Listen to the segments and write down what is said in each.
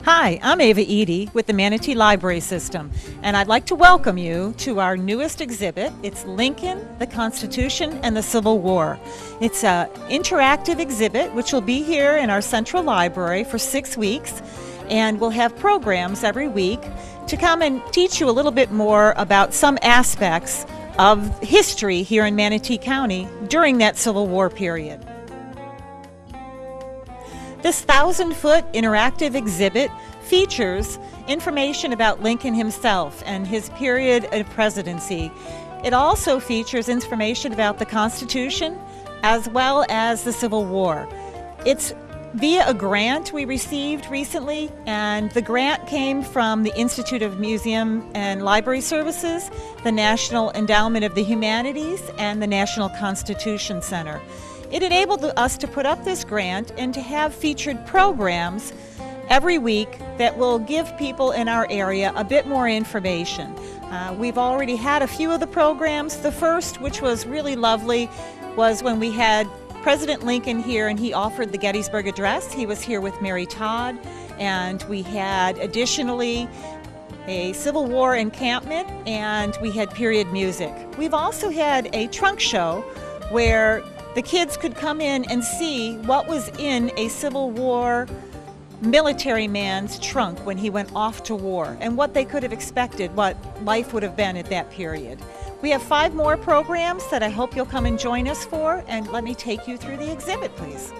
Hi, I'm Ava Eady with the Manatee Library System, and I'd like to welcome you to our newest exhibit. It's Lincoln, the Constitution, and the Civil War. It's an interactive exhibit which will be here in our Central Library for 6 weeks, and we'll have programs every week to come and teach you a little bit more about some aspects of history here in Manatee County during that Civil War period. This 1,000-foot interactive exhibit features information about Lincoln himself and his period of presidency. It also features information about the Constitution as well as the Civil War. It's via a grant we received recently, and the grant came from the Institute of Museum and Library Services, the National Endowment of the Humanities, and the National Constitution Center. It enabled us to put up this grant and to have featured programs every week that will give people in our area a bit more information. We've already had a few of the programs. The first, which was really lovely, was when we had President Lincoln here and he offered the Gettysburg Address. He was here with Mary Todd, and we had additionally a Civil War encampment, and we had period music. We've also had a trunk show where the kids could come in and see what was in a Civil War military man's trunk when he went off to war, and what they could have expected, what life would have been at that period. We have 5 more programs that I hope you'll come and join us for, and let me take you through the exhibit, please.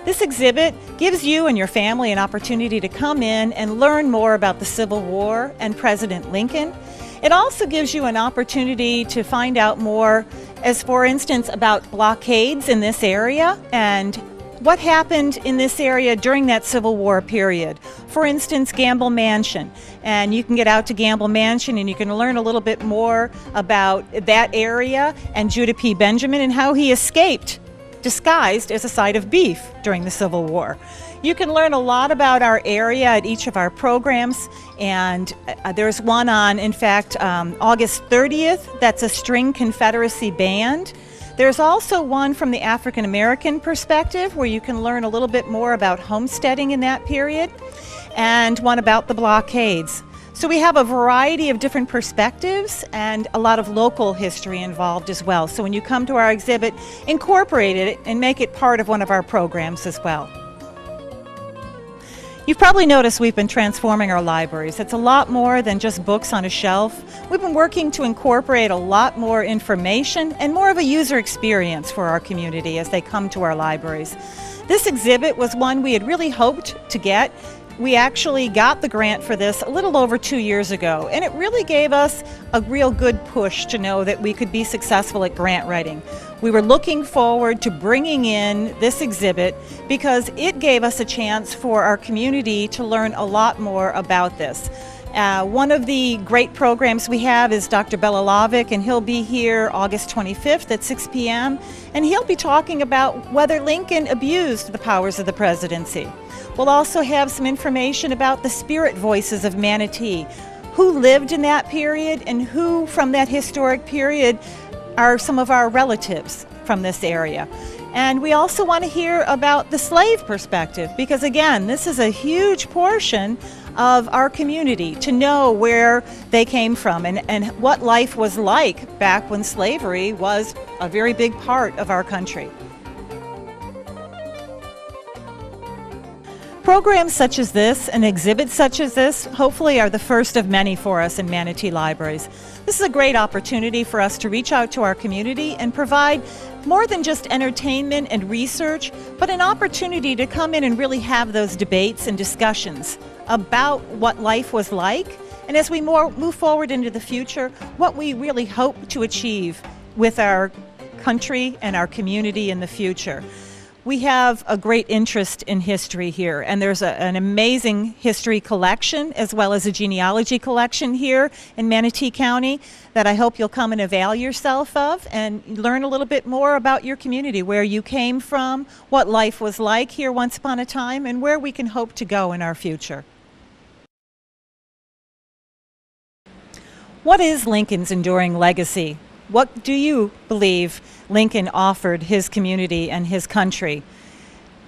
This exhibit gives you and your family an opportunity to come in and learn more about the Civil War and President Lincoln. It also gives you an opportunity to find out more, as for instance, about blockades in this area and what happened in this area during that Civil War period. For instance, Gamble Mansion. And you can get out to Gamble Mansion and you can learn a little bit more about that area and Judah P. Benjamin and how he escaped disguised as a side of beef during the Civil War. You can learn a lot about our area at each of our programs, and there's one on, in fact, August 30th. That's a string Confederacy band. There's also one from the African American perspective where you can learn a little bit more about homesteading in that period, and one about the blockades. So we have a variety of different perspectives and a lot of local history involved as well. So when you come to our exhibit, incorporate it and make it part of one of our programs as well. You've probably noticed we've been transforming our libraries. It's a lot more than just books on a shelf. We've been working to incorporate a lot more information and more of a user experience for our community as they come to our libraries. This exhibit was one we had really hoped to get. We actually got the grant for this a little over 2 years ago, and it really gave us a real good push to know that we could be successful at grant writing. We were looking forward to bringing in this exhibit because it gave us a chance for our community to learn a lot more about this. One of the great programs we have is Dr. Belilovic, and he'll be here August 25th at 6 p.m. and he'll be talking about whether Lincoln abused the powers of the presidency. We'll also have some information about the spirit voices of Manatee, who lived in that period and who from that historic period are some of our relatives from this area. And we also want to hear about the slave perspective, because again, this is a huge portion of our community to know where they came from and what life was like back when slavery was a very big part of our country. Programs such as this and exhibits such as this hopefully are the first of many for us in Manatee Libraries. This is a great opportunity for us to reach out to our community and provide more than just entertainment and research, but an opportunity to come in and really have those debates and discussions about what life was like, and as we move forward into the future, what we really hope to achieve with our country and our community in the future. We have a great interest in history here, and there's an amazing history collection as well as a genealogy collection here in Manatee County that I hope you'll come and avail yourself of and learn a little bit more about your community, where you came from, what life was like here once upon a time, and where we can hope to go in our future. What is Lincoln's enduring legacy? What do you believe Lincoln offered his community and his country?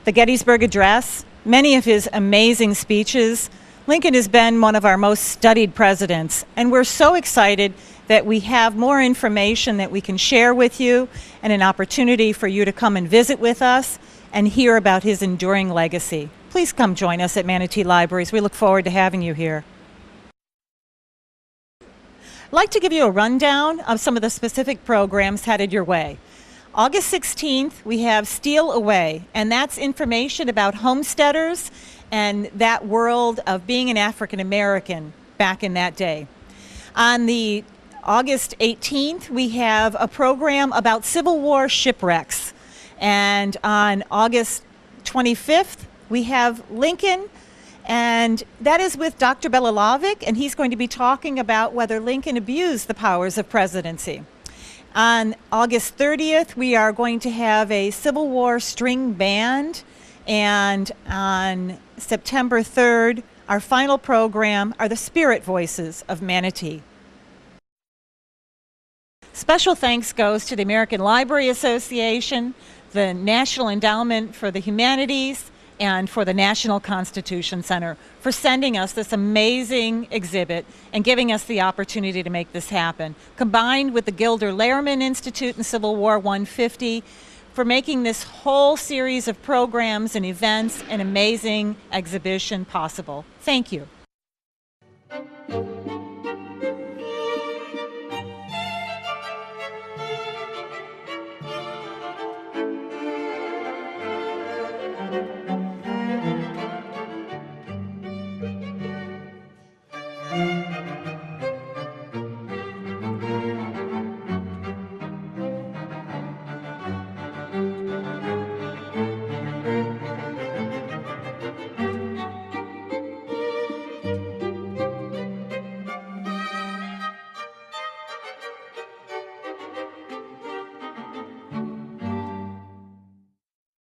The Gettysburg Address, many of his amazing speeches. Lincoln has been one of our most studied presidents, and we're so excited that we have more information that we can share with you and an opportunity for you to come and visit with us and hear about his enduring legacy. Please come join us at Manatee Libraries. We look forward to having you here. I'd like to give you a rundown of some of the specific programs headed your way. August 16th, we have Steal Away, and that's information about homesteaders and that world of being an African American back in that day. On the August 18th, we have a program about Civil War shipwrecks. And on August 25th, we have Lincoln, and that is with Dr. Belalovic, and he's going to be talking about whether Lincoln abused the powers of presidency. On August 30th, we are going to have a Civil War string band, and on September 3rd, our final program are the Spirit Voices of Manatee. Special thanks goes to the American Library Association, the National Endowment for the Humanities, and for the National Constitution Center for sending us this amazing exhibit and giving us the opportunity to make this happen, combined with the Gilder Lehrman Institute and Civil War 150 for making this whole series of programs and events and amazing exhibition possible. Thank you.